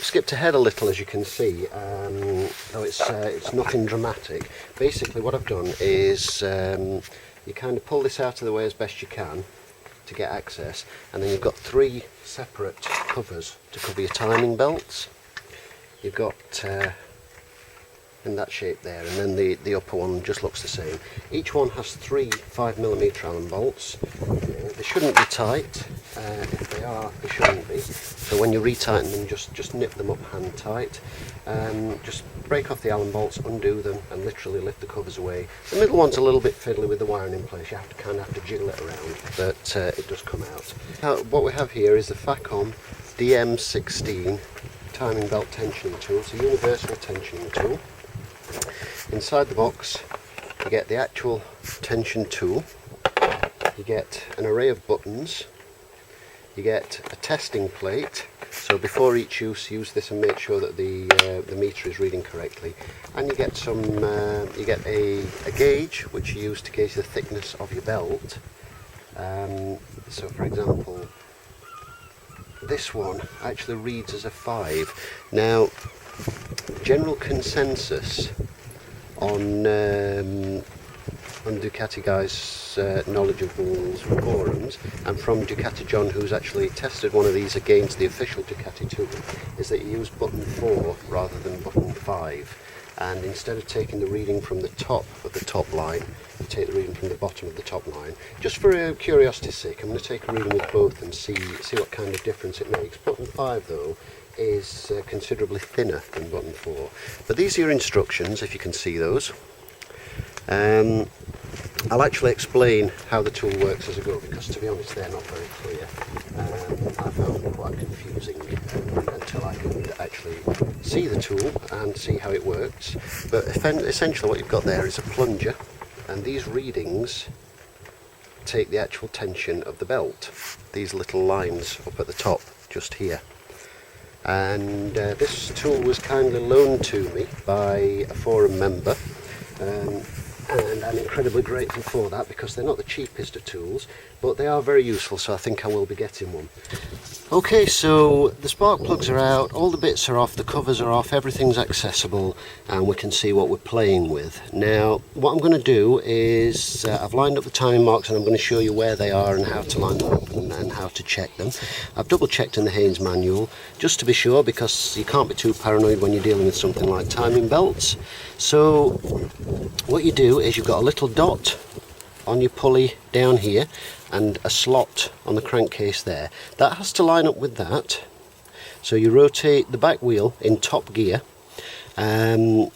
skipped ahead a little, as you can see, though it's nothing dramatic. Basically what I've done is you kind of pull this out of the way as best you can to get access, and then you've got 3 separate covers to cover your timing belts. You've got in that shape there, and then the upper one just looks the same. Each one has 3 5mm Allen bolts. They shouldn't be tight. If they are, they shouldn't be. So when you retighten them, just nip them up hand tight. Just break off the Allen bolts, undo them, and literally lift the covers away. The middle one's a little bit fiddly with the wiring in place. You kind of have to jiggle it around, but it does come out. Now, what we have here is the Facom DM16 timing belt tensioning tool. It's a universal tensioning tool. Inside the box you get the actual tension tool, you get an array of buttons, you get a testing plate, so before each use this and make sure that the meter is reading correctly, and you get some you get a gauge which you use to gauge the thickness of your belt. So for example, this one actually reads as a 5. Now, general consensus on Ducati guys' knowledge of rules forums, and from Ducati John, who's actually tested one of these against the official Ducati tool, is that you use button 4 rather than button 5. And instead of taking the reading from the top of the top line, you take the reading from the bottom of the top line. Just for curiosity's sake, I'm going to take a reading with both and see what kind of difference it makes. Button 5 though is considerably thinner than button 4. But these are your instructions, if you can see those. I'll actually explain how the tool works as I go, because to be honest they're not very clear. I found them quite confusing until I could actually see the tool and see how it works. But essentially what you've got there is a plunger, and these readings take the actual tension of the belt. These little lines up at the top, just here. And this tool was kindly loaned to me by a forum member, and I'm incredibly grateful for that, because they're not the cheapest of tools, but they are very useful, so I think I will be getting one. Okay, so the spark plugs are out, all the bits are off, the covers are off, everything's accessible, and we can see what we're playing with. Now, what I'm going to do is, I've lined up the timing marks, and I'm going to show you where they are and how to line them up and how to check them. I've double checked in the Haynes manual, just to be sure, because you can't be too paranoid when you're dealing with something like timing belts. So, what you do is you've got a little dot on your pulley down here, and a slot on the crankcase there. That has to line up with that. So you rotate the back wheel in top gear and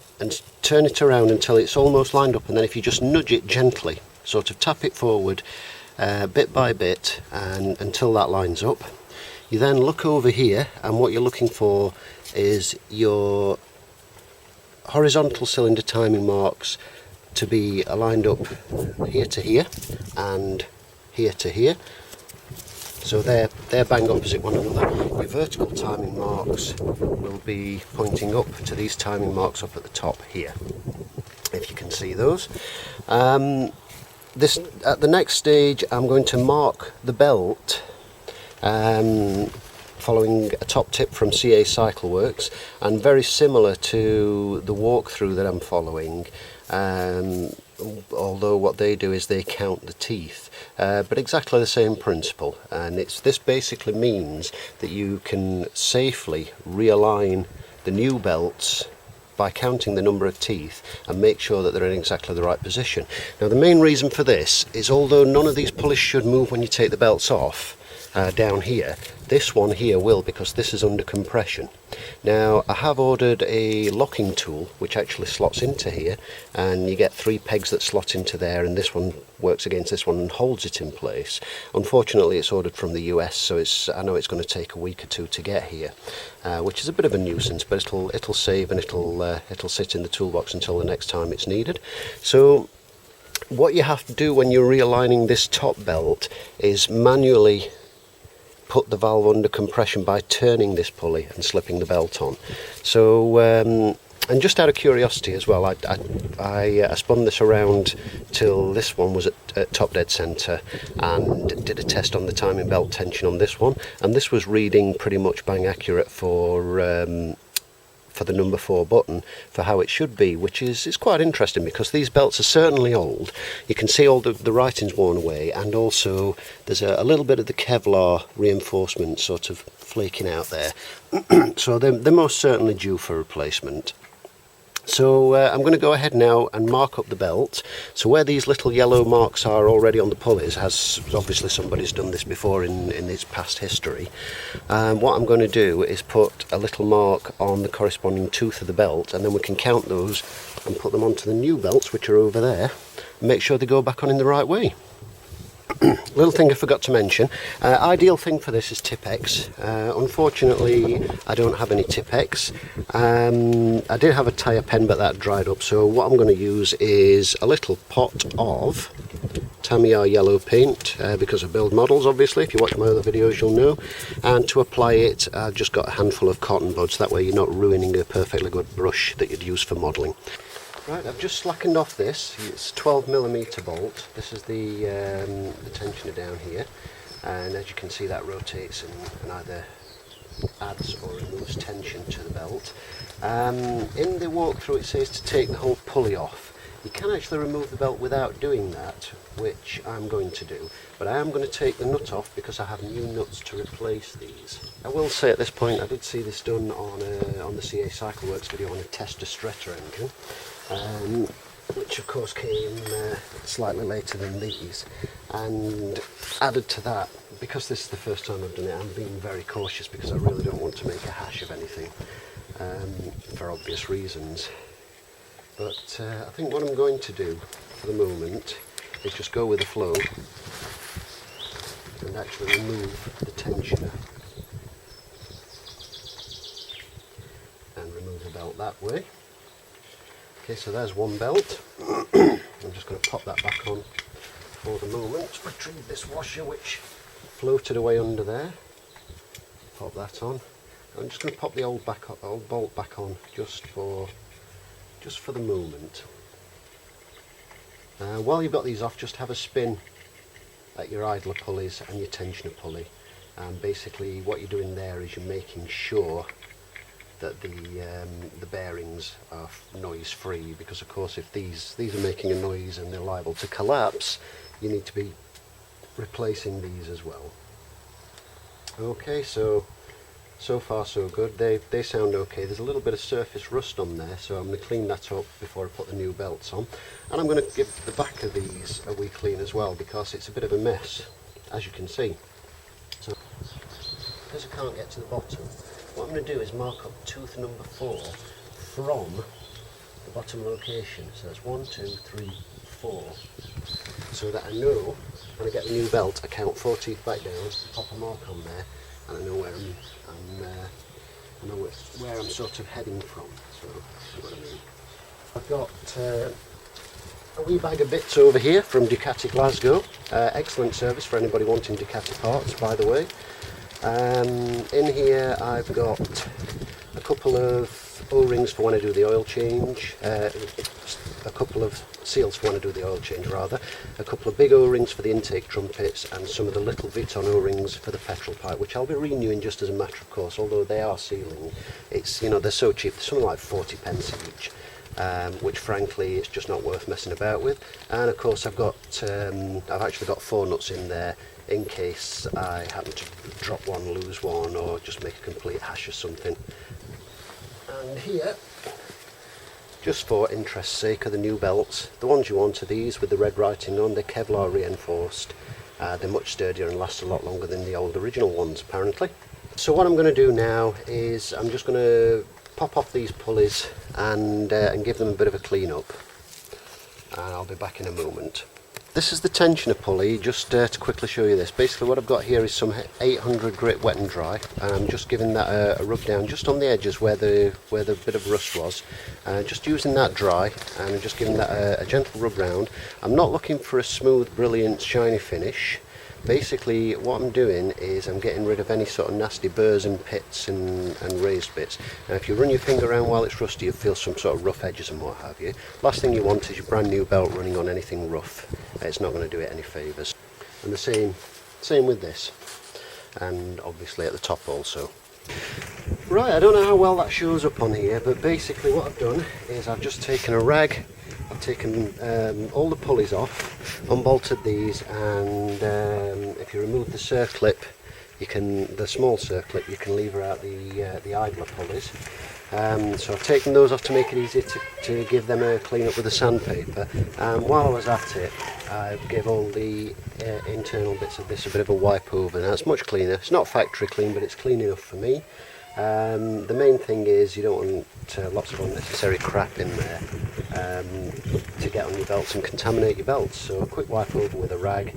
turn it around until it's almost lined up, and then if you just nudge it gently, sort of tap it forward bit by bit and until that lines up. You then look over here, and what you're looking for is your horizontal cylinder timing marks to be aligned up here to here and here to here, so they're bang opposite one another. Your vertical timing marks will be pointing up to these timing marks up at the top here, if you can see those. At the next stage I'm going to mark the belt following a top tip from CA Cycle Works, and very similar to the walkthrough that I'm following, although what they do is they count the teeth, but exactly the same principle. And this basically means that you can safely realign the new belts by counting the number of teeth and make sure that they're in exactly the right position. Now, the main reason for this is, although none of these pulleys should move when you take the belts off down here, this one here will, because this is under compression. Now, I have ordered a locking tool which actually slots into here, and you get 3 pegs that slot into there, and this one works against this one and holds it in place. Unfortunately, it's ordered from the US, so I know it's going to take a week or 2 to get here, which is a bit of a nuisance, but it'll save, and it'll sit in the toolbox until the next time it's needed. So what you have to do when you're realigning this top belt is manually put the valve under compression by turning this pulley and slipping the belt on. So And just out of curiosity as well, I spun this around till this one was at top dead centre, and did a test on the timing belt tension on this one, and this was reading pretty much bang accurate for the number 4 button for how it should be, which is quite interesting, because these belts are certainly old. You can see all the writing's worn away, and also there's a little bit of the Kevlar reinforcement sort of flaking out there. So they're most certainly due for replacement. So I'm going to go ahead now and mark up the belt. So where these little yellow marks are already on the pulleys, has obviously somebody's done this before in its past history. What I'm going to do is put a little mark on the corresponding tooth of the belt, and then we can count those and put them onto the new belts, which are over there, and make sure they go back on in the right way. Little thing I forgot to mention, ideal thing for this is Tipp-Ex. Unfortunately I don't have any Tipp-Ex. I did have a tyre pen, but that dried up, so what I'm going to use is a little pot of Tamiya yellow paint, because I build models obviously. If you watch my other videos you'll know. And to apply it I've just got a handful of cotton buds, that way you're not ruining a perfectly good brush that you'd use for modelling. Right, I've just slackened off this. It's 12mm bolt. This is the tensioner down here, and as you can see that rotates and either adds or removes tension to the belt. In the walkthrough it says to take the whole pulley off. You can actually remove the belt without doing that, which I'm going to do, but I am going to take the nut off because I have new nuts to replace these. I will say at this point I did see this done on the CA Cycleworks video on a Tester Stretter engine, which of course came slightly later than these, and added to that, because this is the first time I've done it, I'm being very cautious because I really don't want to make a hash of anything, for obvious reasons. But I think what I'm going to do for the moment is just go with the flow and actually remove the tensioner and remove the belt that way. Okay, so there's one belt. I'm just going to pop that back on for the moment. Retrieve this washer which floated away under there. Pop that on. I'm just going to pop the old bolt back on just for the moment. While you've got these off, just have a spin at your idler pulleys and your tensioner pulley. Basically what you're doing there is you're making sure that the bearings are noise free, because of course if these are making a noise and they're liable to collapse, you need to be replacing these as well. Okay, so far so good. They sound okay. There's a little bit of surface rust on there, so I'm going to clean that up before I put the new belts on. And I'm going to give the back of these a wee clean as well, because it's a bit of a mess, as you can see. So because I can't get to the bottom, what I'm going to do is mark up tooth number 4 from the bottom location. So that's 1, 2, 3, 4. So that I know when I get the new belt, I count 4 teeth back down, pop a mark on there, and I know where I'm sort of heading from. So see what I mean. I've got a wee bag of bits over here from Ducati Glasgow. Excellent service for anybody wanting Ducati parts, by the way. In here I've got a couple of O-rings for when I do the oil change, a couple of seals for when I do the oil change rather, a couple of big O-rings for the intake trumpets, and some of the little Viton O-rings for the petrol pipe, which I'll be renewing just as a matter of course, although they are sealing. It's, you know, they're so cheap, they're something like 40 pence each. Which frankly it's just not worth messing about with. And of course I've actually got 4 nuts in there in case I happen to drop one, lose one, or just make a complete hash or something. And here, just for interest's sake, are the new belts. The ones you want are these with the red writing on. They're Kevlar reinforced. They're much sturdier and last a lot longer than the old original ones apparently. So what I'm going to do now is I'm just going to pop off these pulleys and give them a bit of a clean up, and I'll be back in a moment. This is the tensioner pulley, just to quickly show you this. Basically what I've got here is some 800 grit wet and dry, and I'm just giving that a rub down just on the edges where the bit of rust was, just using that dry, and I'm just giving that a gentle rub round. I'm not looking for a smooth, brilliant, shiny finish. Basically what I'm doing is I'm getting rid of any sort of nasty burrs and pits and raised bits. Now if you run your finger around while it's rusty, you'll feel some sort of rough edges and what have you. Last thing you want is your brand new belt running on anything rough. It's not going to do it any favours. And the same with this, and obviously at the top also. Right, I don't know how well that shows up on here, but basically what I've done is I've just taken a rag, I've taken all the pulleys off, unbolted these, and if you remove the circlip, the small circlip, you can lever out the idler pulleys. So I've taken those off to make it easier to give them a clean up with the sandpaper. While I was at it, I gave all the internal bits of this a bit of a wipe over. Now it's much cleaner. It's not factory clean, but it's clean enough for me. The main thing is you don't want lots of unnecessary crap in there to get on your belts and contaminate your belts. So a quick wipe over with a rag,